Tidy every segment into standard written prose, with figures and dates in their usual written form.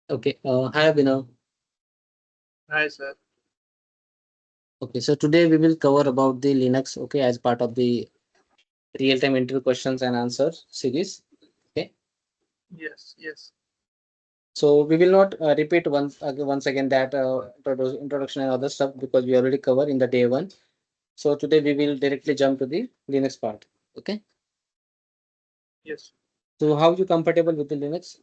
Okay. Hi, Abhinav. Hi, sir. Okay, so today we will cover about the Linux. Okay, as part of the real-time interview questions and answers series. Okay, Yes, yes. so we will not repeat once again that introduction and other stuff because we already covered in the day one. So today we will directly jump to the Linux part. Okay, Yes. so how you comfortable with the Linux?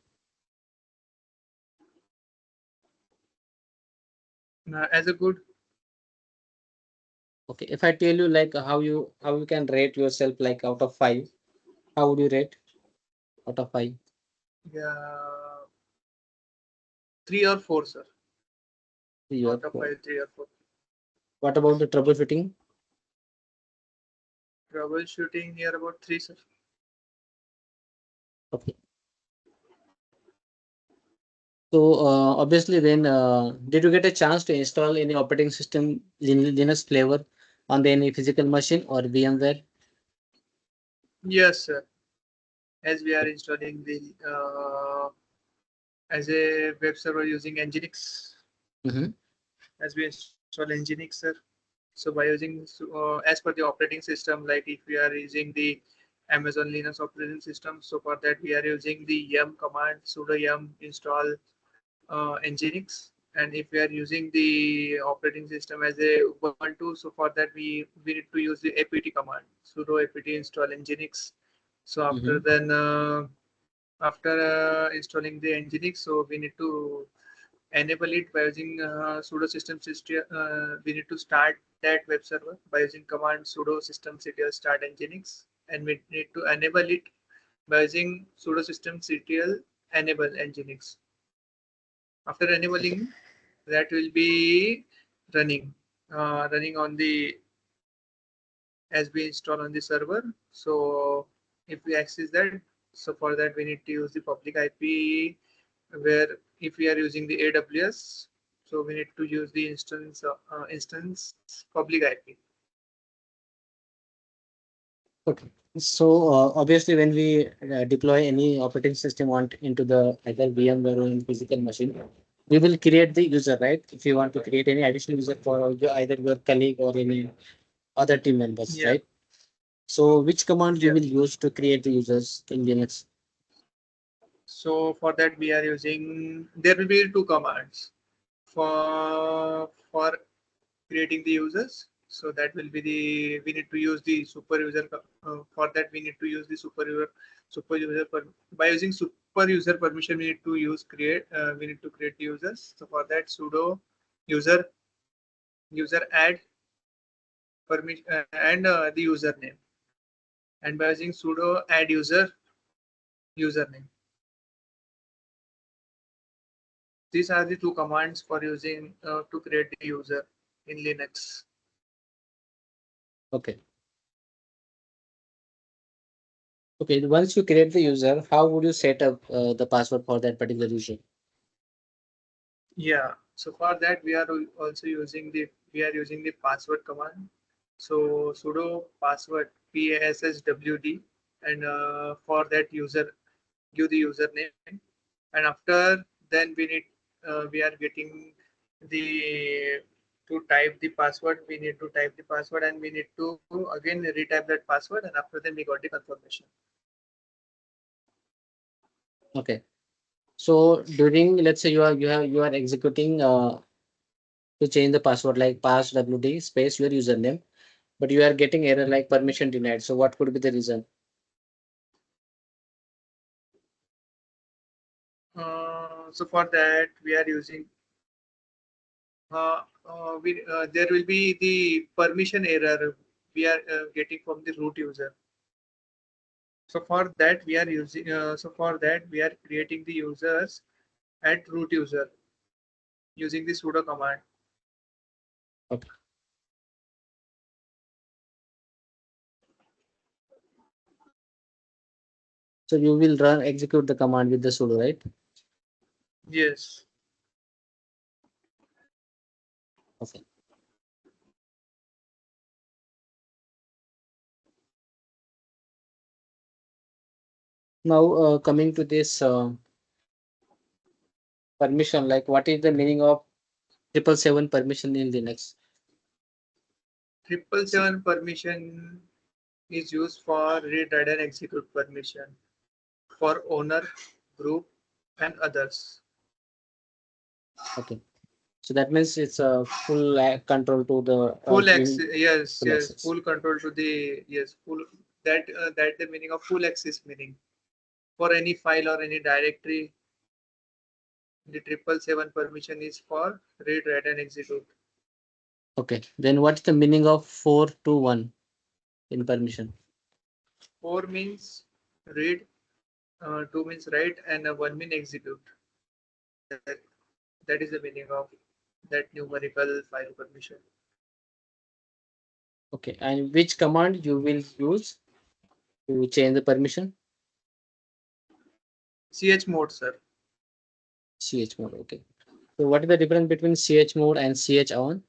As a good, Okay, if I tell you like how you can rate yourself like out of five, how would you rate out of five? yeah, 3 or 4, sir. Three or Out of four. 5, 3 or 4. What about the troubleshooting? Troubleshooting here about 3, sir. Okay. So obviously, then did you get a chance to install any operating system Linux flavor on the any physical machine or VMware? Yes, sir. As we are installing the as a web server using Nginx, Mm-hmm. as we install Nginx, sir. So by using as per the operating system, like if we are using the Amazon Linux operating system, so for that we are using the yum command sudo yum install Nginx. And if we are using the operating system as a Ubuntu, so for that we need to use the apt command sudo apt install Nginx. So Mm-hmm. after installing the Nginx, so we need to enable it by using sudo system. We need to start that web server by using command sudo systemctl start Nginx, and we need to enable it by using sudo systemctl enable Nginx. After Okay. enabling, that will be running, running on the as we install on the server. So if we access that, so for that we need to use the public IP. Where if we are using the AWS, so we need to use the instance public IP. Okay. So obviously, when we deploy any operating system into the either VMware or in physical machine, we will create the user, right? If you want to create any additional user for either your colleague or any other team members, Yeah, right? So which command you yeah. will use to create the users in Linux? So for that we are using there will be two commands for creating the users. So that will be the we need to use the super user for that we need to use the super user by using super user permission we need to use create we need to create the users. So for that sudo user add permission and the username, and by using sudo add username. These are the two commands for using to create the user in Linux. Okay. Okay, once you create the user, how would you set up the password for that particular user? Yeah. So for that we are using the password command. So sudo password passwd, and for that user give the username, and after then we are getting the to type the password. We need to type the password and we need to again retype that password, and after then we got the confirmation. Okay. So during let's say you are executing to change the password like passwd space your username, but you are getting error like permission denied. So what could be the reason? So for that we are using there will be the permission error we are getting from the root user. So for that we are creating the users at root user using the sudo command. Okay. So you will run execute the command with the sudo, right? Yes. Okay. Now coming to this permission, like what is the meaning of 777 permission in Linux? 777 permission is used for read, write, and execute permission for owner, group, and others. Okay. So that means it's a full control to the Full access, yes, full yes, access. full control to the yes, full that the meaning of full access meaning for any file or any directory. The 777 permission is for read, write, and execute. Okay. Then what's the meaning of 421 in permission? 4 means read, 2 means write, and 1 means execute. That, that is the meaning of that numerical file permission. Okay. And which command you will use to change the permission? Chmod, sir. Chmod. Okay. So what is the difference between chmod and chown?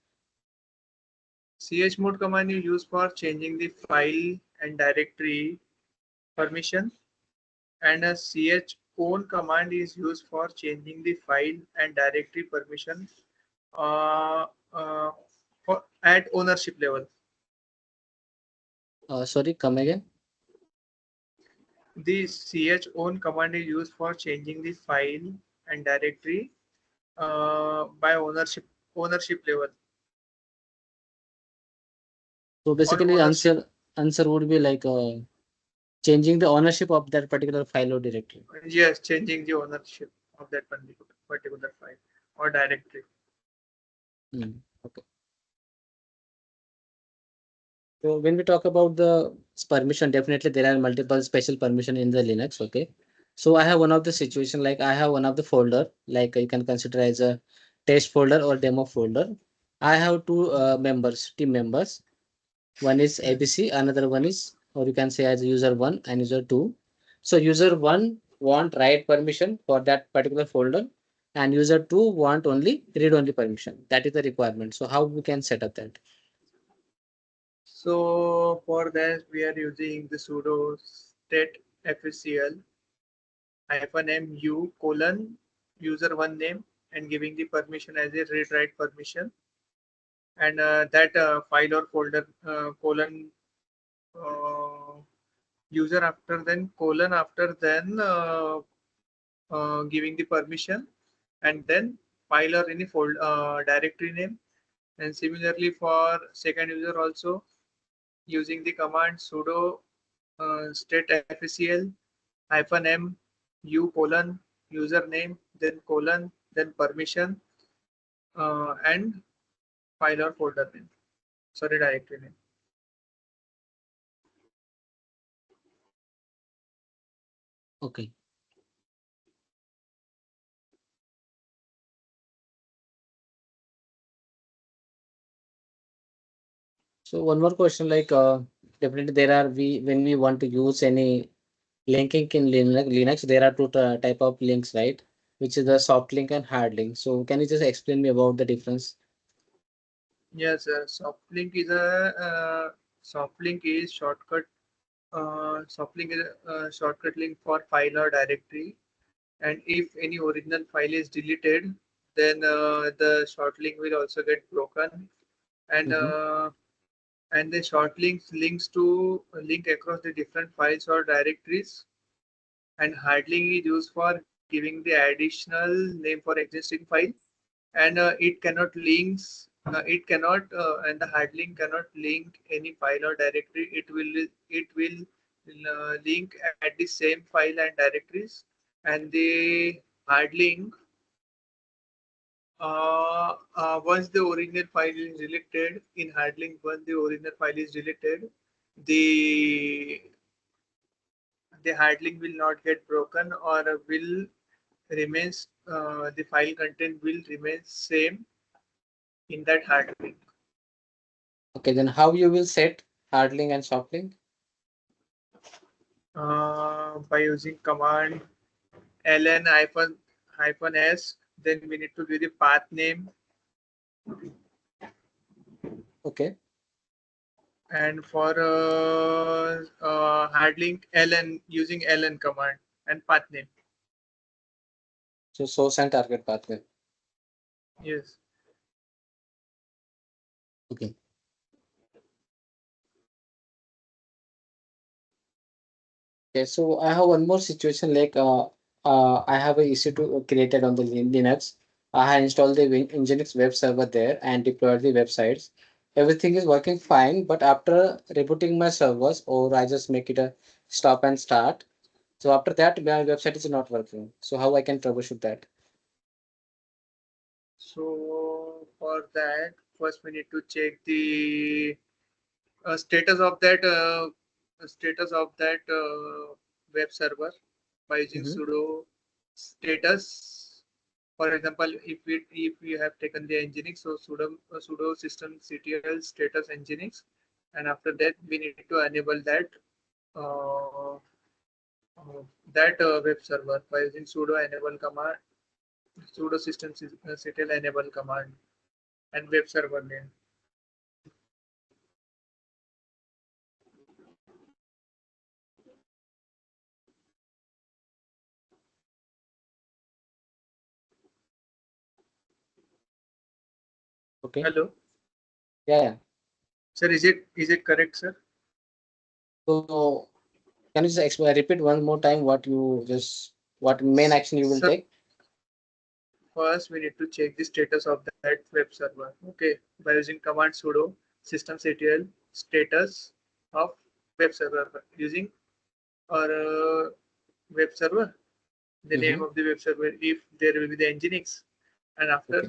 Chmod command you use for changing the file and directory permission, and a chown command is used for changing the file and directory permission uh, uh, at ownership level. Sorry, come again. The chown command is used for changing the file and directory by ownership level So on basically, ownership. answer would be like changing the ownership of that particular file or directory. Yes, changing the ownership of that particular file or directory. Okay. So when we talk about the permission, definitely there are multiple special permission in the Linux. Okay. So I have one of the situation, like I have one of the folder, like you can consider as a test folder or demo folder. I have two team members. One is ABC, another one is, or you can say as user one and user two. So user one want write permission for that particular folder, and user two want only read only permission. That is the requirement. So how we can set up that? So for that we are using the sudo state fscl -mu colon user one name and giving the permission as a read write permission, and that file or folder colon uh, user after then colon after then giving the permission, and then file or any fold directory name. And similarly for second user also, using the command sudo state fscl -m u colon username then colon then permission and file or folder name, sorry, directory name. Okay. So one more question, like definitely there are we when we want to use any linking in Linux, there are two type of links, right? Which is the soft link and hard link. So can you just explain me about the difference? Yes, soft link is a soft link is shortcut. Soft link is a shortcut link for file or directory, and if any original file is deleted, then the short link will also get broken, and Mm-hmm. the short links to link across the different files or directories, and hard link is used for giving the additional name for existing file, and it cannot and the hard link cannot link any file or directory. It will link at the same file and directories, and the hard link, once the original file is deleted in hard link, once the original file is deleted, the the hard link will not get broken, or will remains the file content will remain same in that hard link. Okay, then how you will set hard link and soft link? By using command ln hyphen s, then we need to give the path name, Okay. and for hard link ln using ln command and path name. So source and target pathway. Yes. Okay. Okay. So I have one more situation like I have a EC2 created on the Linux. I have installed the Nginx web server there and deployed the websites. Everything is working fine, but after rebooting my servers, or I just make it a stop and start. So after that, my website is not working. So how I can troubleshoot that? So for that, first we need to check the status of that web server by using Mm-hmm. sudo status. For example, if we have taken the nginx, so sudo systemctl status nginx, and after that we need to enable uh, that web server by using sudo enable command, sudo systemctl enable command, and web server name. Okay. Hello, Yeah, yeah. sir. Is it correct, sir? So can you just repeat one more time what you just what main action you will Sir, take? first we need to check the status of that web server. Okay, by using command sudo systemctl status of web server using our web server, the name Mm-hmm. of the web server, if there will be the nginx, and after Okay.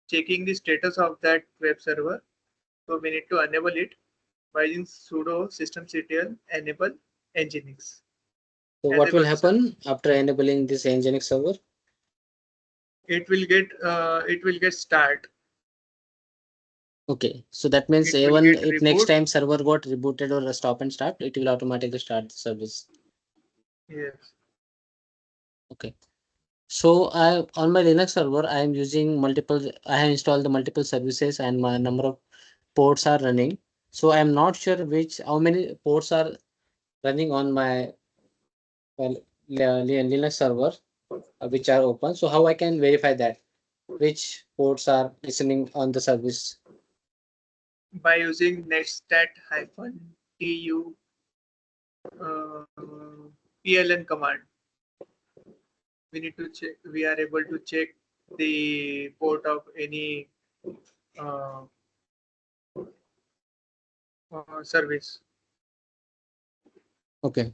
checking the status of that web server, so we need to enable it by using sudo systemctl enable nginx So what will enable the server. happen after enabling this Nginx server? It will get start. Okay. So that means It will even get if next reboot. time server got rebooted or stop and start, it will automatically start the service. Yes. Okay. So I on my Linux server, I am using multiple. I have installed the multiple services and my number of ports are running. So I am not sure which how many ports are running on my well, Linux server which are open. So how I can verify that which ports are listening on the service? By using netstat hyphen tu uh, pln command, we need to check. We are able to check the port of any uh, service. Okay.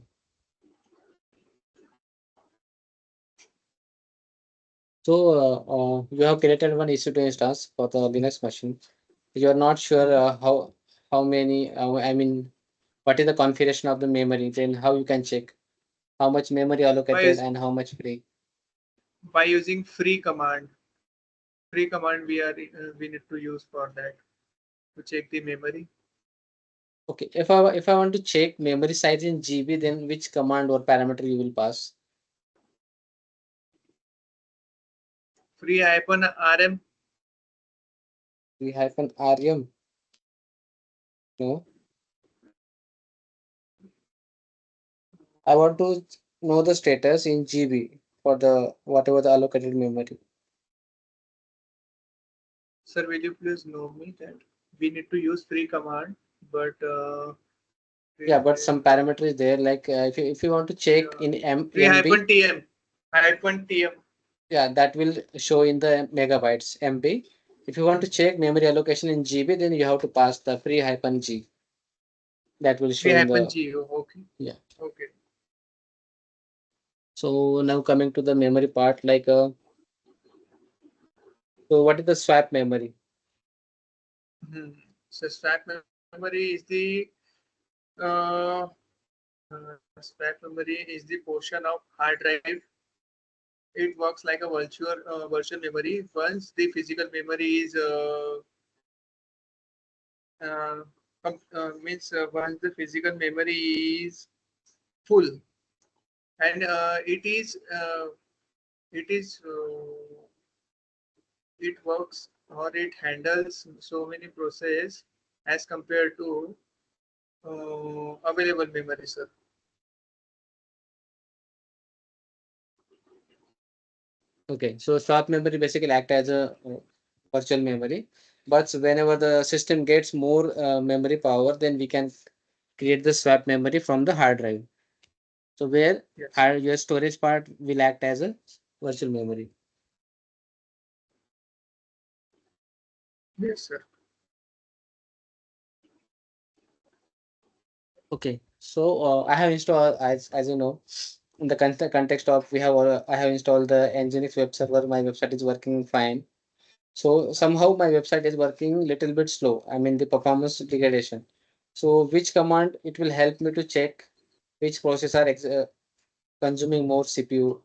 So you have created one EC2 instance for the Linux machine. You are not sure how many. I mean, what is the configuration of the memory? Then how you can check how much memory By allocated and how much free. by using free command we need to use for that to check the memory. Okay. If I want to check memory size in GB, then which command or parameter you will pass? Free hyphen rm. We hyphen rm. No. I want to know the status in GB for the whatever the allocated memory. Sir, will you please know me that we need to use free command, but Yeah, but some parameter is there. Like if you want to check yeah, in free MB, hyphen tm. yeah, that will show in the megabytes MB. If you want to check memory allocation in GB, then you have to pass the free hyphen G. That will show Free in hyphen the g. Oh, okay. yeah. Okay. So now coming to the memory part, like so what is the swap memory? Hmm. So stack memory is the uh, stack memory is the portion of hard drive. It works like a virtual memory. Once the physical memory is uh, means once the physical memory is full, and it works or it handles so many processes as compared to available memory, sir. Okay, so swap memory basically act as a virtual memory, but whenever the system gets more memory power, then we can create the swap memory from the hard drive. So where Yes. your storage part will act as a virtual memory. Yes, sir. Okay, so I have installed, as you know, in the context of we have I have installed the Nginx web server. My website is working fine. So somehow my website is working little bit slow. I mean the performance degradation. So which command it will help me to check which process are consuming more CPU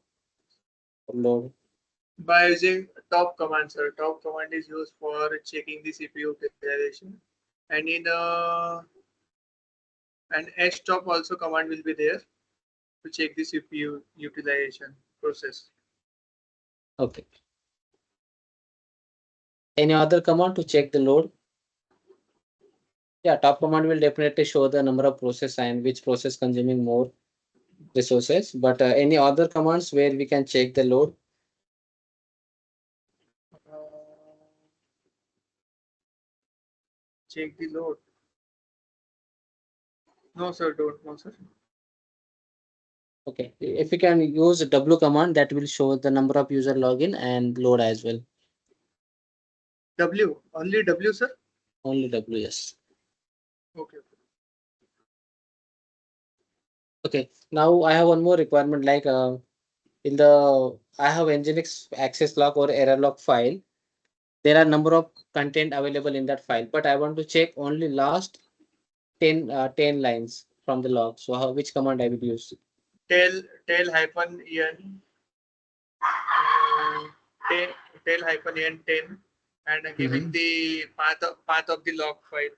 load? By using top command, sir. Top command is used for checking the CPU utilization, and in an stop also command will be there to check the CPU utilization process. Okay. Any other command to check the load? Yeah, top command will definitely show the number of process and which process consuming more resources. But any other commands where we can check the load? Uh, Check the load. No, sir. Don't. No, sir. Okay. If we can use W command, that will show the number of user login and load as well. W. Only W, sir. Only W, yes. Okay. Okay. Now I have one more requirement like in the I have Nginx access log or error log file. There are number of content available in that file, but I want to check only last 10 lines from the log. So which command I will use? Tail hyphen n uh, tail, tail hyphen n 10 and giving Mhm. the path of the log file.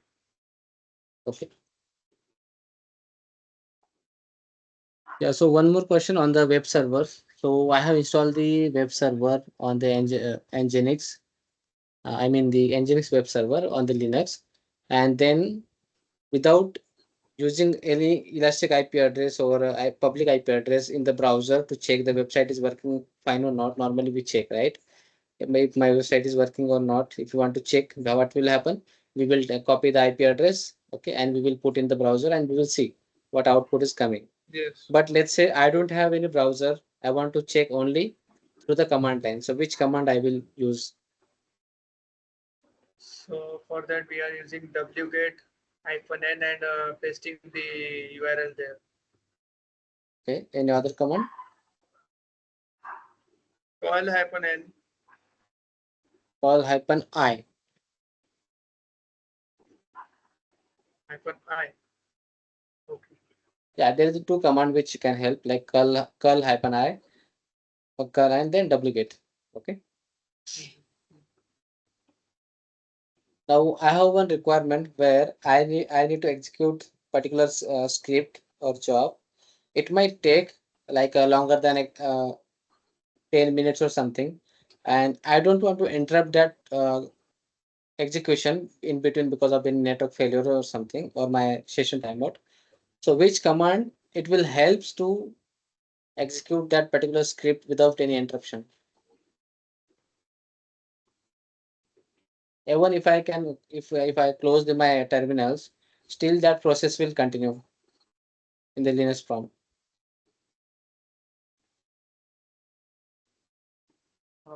Okay. Yeah. So one more question on the web server. So I have installed the web server on the Nginx. I mean the Nginx web server on the Linux, and then without using any elastic IP address or public IP address in the browser to check the website is working fine or not. Normally we check, right? If my website is working or not. If you want to check what will happen, we will copy the IP address, okay, and we will put in the browser and we will see what output is coming. Yes. But let's say I don't have any browser. I want to check only through the command line. So which command I will use? So for that we are using wget hyphen n and pasting the URL there. Okay, any other command? Call hyphen n Call hyphen I. hyphen I. Okay. Yeah, there is two command which can help like curl hyphen I or curl and then wget. Okay. Now I have one requirement where I need to execute particular script or job. It might take like longer than 10 minutes or something, and I don't want to interrupt that execution in between because of any network failure or something or my session timeout. So which command it will helps to execute that particular script without any interruption? Even if I can, if I close my terminals, still that process will continue in the Linux prompt. Uh,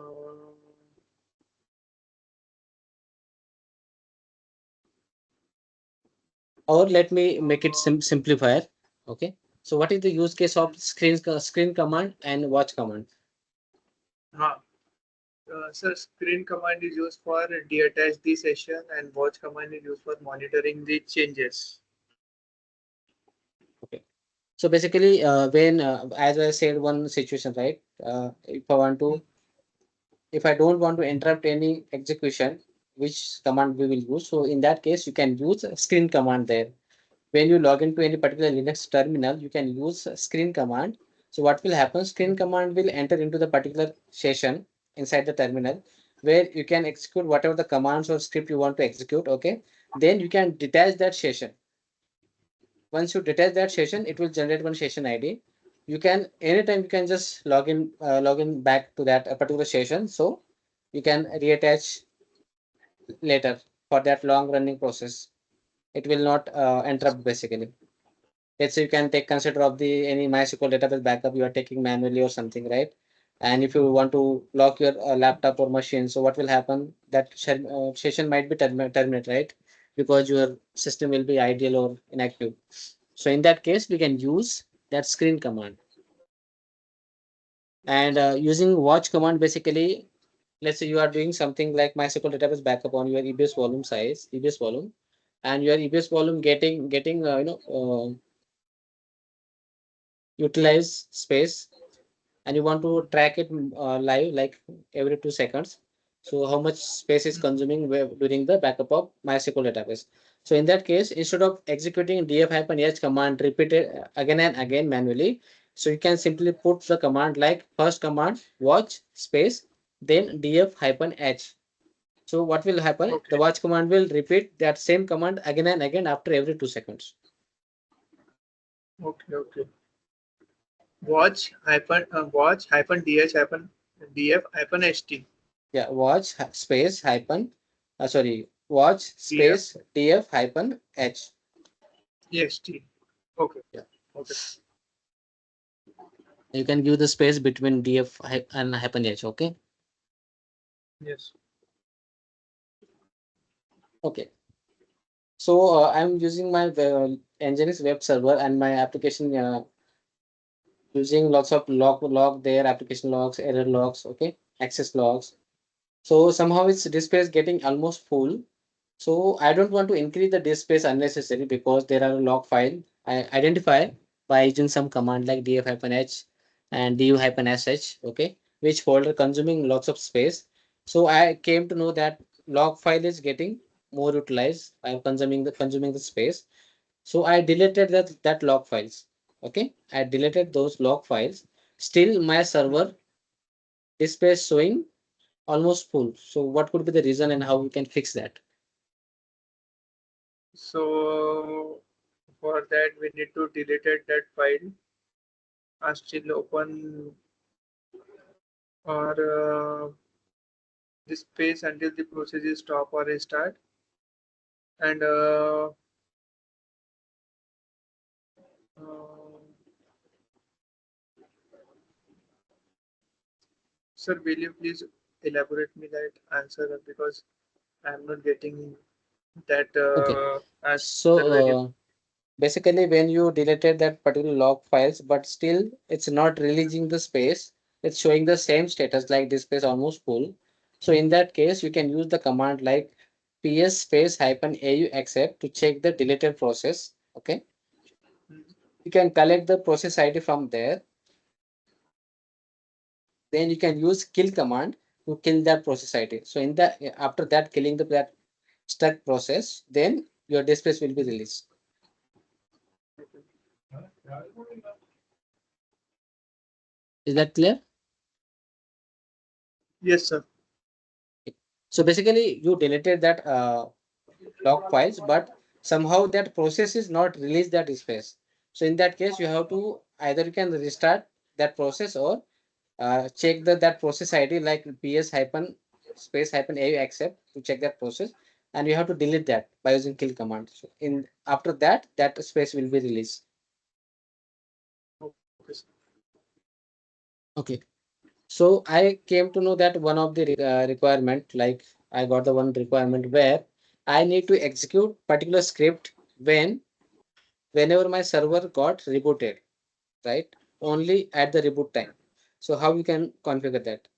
Or let me make it simplifier. Okay. So what is the use case of screen command and watch command? huh. Sir, screen command is used for detach the session and watch command is used for monitoring the changes. Okay. So basically, when as I said, one situation, right? If I want to, if I don't want to interrupt any execution, which command we will use? So in that case, you can use a screen command there. When you log into any particular Linux terminal, you can use a screen command. So what will happen? Screen command will enter into the particular session inside the terminal where you can execute whatever the commands or script you want to execute. Okay. Then you can detach that session. Once you detach that session, it will generate one session ID. you can anytime you can just log in back to that particular session, so you can reattach later for that long running process. It will not interrupt basically. Let's say you can take consider of the any MySQL database backup you are taking manually or something, right? And if you want to lock your laptop or machine, so what will happen? That session might be terminate, right? Because your system will be idle or inactive. So in that case, we can use that screen command. And using watch command, basically, let's say you are doing something like MySQL database backup on your EBS volume size, EBS volume, and your EBS volume getting utilize space, and you want to track it live like every 2 seconds. So how much space is consuming during the backup of MySQL database. So in that case, instead of executing df-h command repeated again and again manually, so you can simply put the command like first command watch space, then df-h. So what will happen? The Okay. watch command will repeat that same command again and again after every 2 seconds. Okay. Okay. Watch hyphen df hyphen ht Yeah, watch space hyphen, sorry, watch df space df hyphen h. ext. Okay. Yeah, Okay. you can give the space between df and hyphen h. Okay. Yes. Okay. So I'm using my Nginx web server and my application using lots of log there, application logs, error logs, okay, access logs. So somehow its display is getting almost full. So I don't want to increase the disk space unnecessary because there are log file I identify by using some command like df-h and du-sh, okay, which folder consuming lots of space. So I came to know that log file is getting more utilized. I'm consuming the space. So I deleted that log files. Okay, I deleted those log files. Still my server display is showing almost full. So what could be the reason and how we can fix that? So for that we need to delete that file and still open or this space until the process is stop or restart. And uh, sir, will you please elaborate me that answer because I'm not getting that Okay. answer very. So basically when you deleted that particular log files, but still it's not releasing the space, it's showing the same status like this space almost full. So in that case, you can use the command like ps space hyphen au accept to check the deleted process. Okay. You can collect the process ID from there. Then you can use kill command to kill that process ID. So in that after that killing that stuck process, then your disk space will be released. Is that clear? Yes, sir. So basically, you deleted that log files, but somehow that process is not released that space. So in that case, you have to either you can restart that process or check that process ID like ps hyphen space hyphen a accept to check that process, and you have to delete that by using kill command. So in after that, that space will be released. Okay, sir. Okay. So I came to know that one of the requirement, like I got the one requirement where I need to execute particular script whenever my server got rebooted, right? Only at the reboot time. So how you can configure that?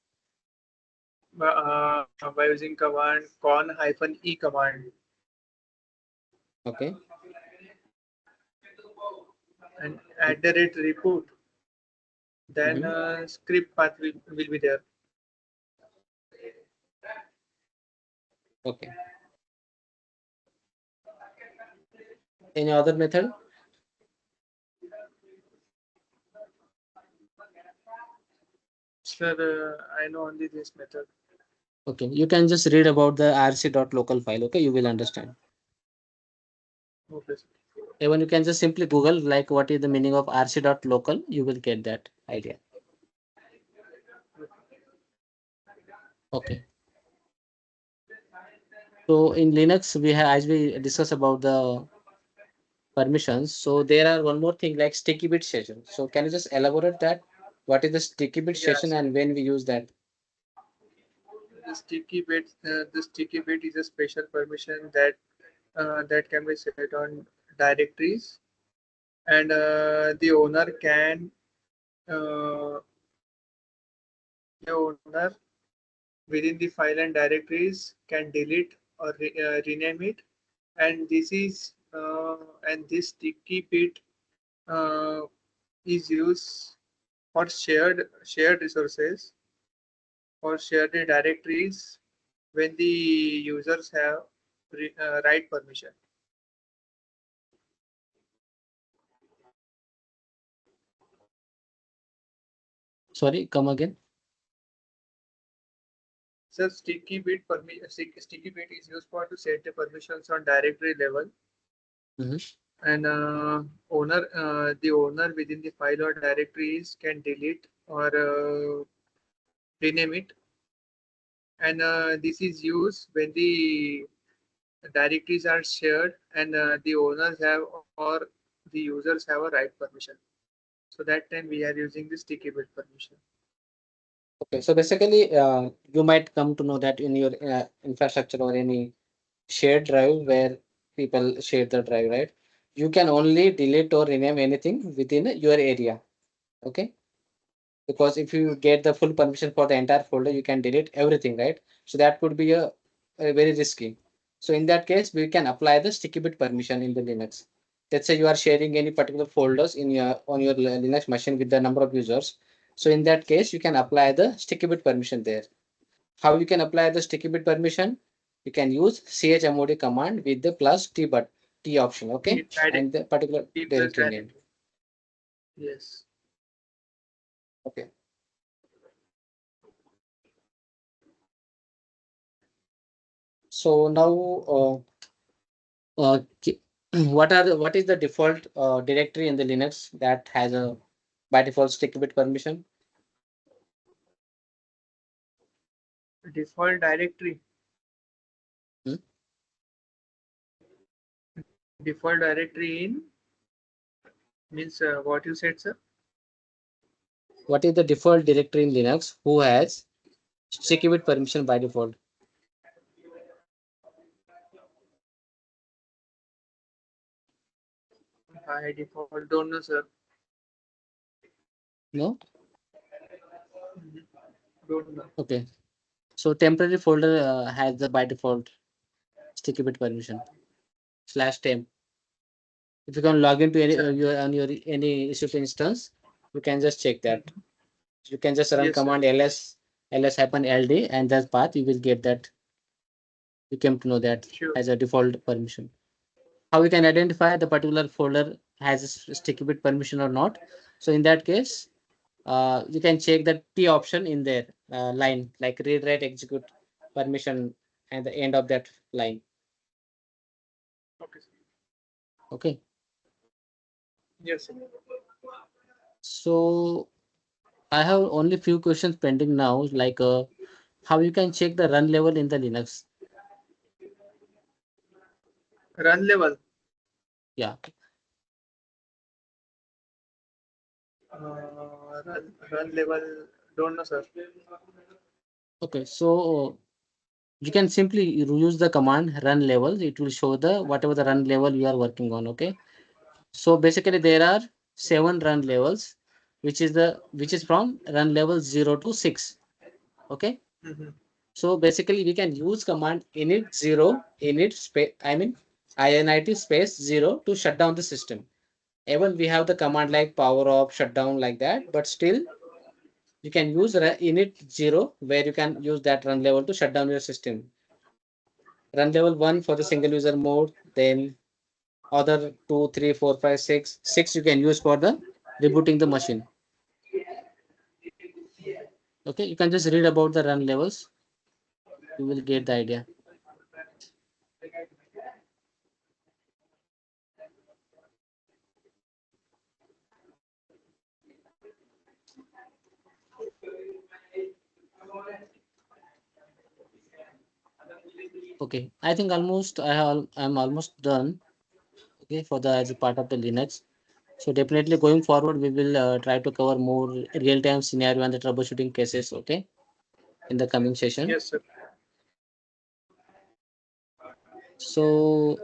By using command con hyphen e command Okay. and at the rate report, then Mhm. script path will be there. Okay. Any other method? Sir, I know only this method. Okay. You can just read about the rc.local file. Okay. You will understand. Okay, sir. Even you can just simply Google like what is the meaning of rc.local, you will get that idea. Okay. So in Linux, we have, as we discussed about the permissions, so there are one more thing like sticky bit session. So can you just elaborate that? What is the sticky bit session Yes. and when we use that? The sticky bit is a special permission that can be set on directories, and the owner can uh, the owner within the file and directories can delete or rename it, and this sticky bit uh, is used for shared resources or shared directories when the users have write permission. Sorry, come again. So sticky bit is used for to set the permissions on directory level, Mhm. and the owner within the file or directories can delete or rename it, and this is used when the directories are shared and the owners have or the users have a right permission. So that time we are using the sticky bit permission. Okay, so basically, you might come to know that in your infrastructure or any shared drive where people share the drive, right? You can only delete or rename anything within your area. Okay, because if you get the full permission for the entire folder, you can delete everything, right? So that could be a very risky. So in that case, we can apply the sticky bit permission in the Linux. Let's say you are sharing any particular folders in your on your Linux machine with the number of users. So in that case, you can apply the sticky bit permission there. How you can apply the sticky bit permission? You can use chmod command with the plus t option, okay, and the particular T plus directory name. directory. Yes. Okay. So now what is the default directory in the Linux that has a by default sticky bit permission? Default directory. Hmm? Default directory in means what you said, sir. What is the default directory in Linux who has sticky bit permission by default? By default, don't know, sir. No. Mhm. Don't know. Okay. So temporary folder has the by default sticky bit permission /temp. If you can log into any Acha. your on your any EC2 instance, you can just check that. Mhm. You can just run Yes, sir. command ls-ld and that path you will get that. You came to know that Sure. as a default permission. How we can identify the particular folder has a sticky bit permission or not? So in that case, you can check the T option in there line like read write execute permission at the end of that line. Okay, sir. Okay. Yes, sir. So I have only few questions pending now, like how you can check the run level in the Linux. Run level. Yeah. Run level. Don't know, sir. Okay. So you can simply use the command run level. It will show the whatever the run level you are working on. Okay. So basically there are 7 run levels, which is from run level 0 to 6. Okay. Mhm. So basically we can use command init 0 init space init space 0 to shut down the system. Even we have the command like power off, shutdown like that, but still you can use init 0 where you can use that run level to shut down your system. Run level 1 for the single user mode, then other 2, 3, 4, 5, 6. 6 you can use for the rebooting the machine. Okay, you can just read about the run levels. You will get the idea. Okay, I think almost I'm almost done. Okay, for the as a part of the Linux. So definitely going forward, we will try to cover more real-time scenario and the troubleshooting cases. Okay, in the coming session. Yes, sir. So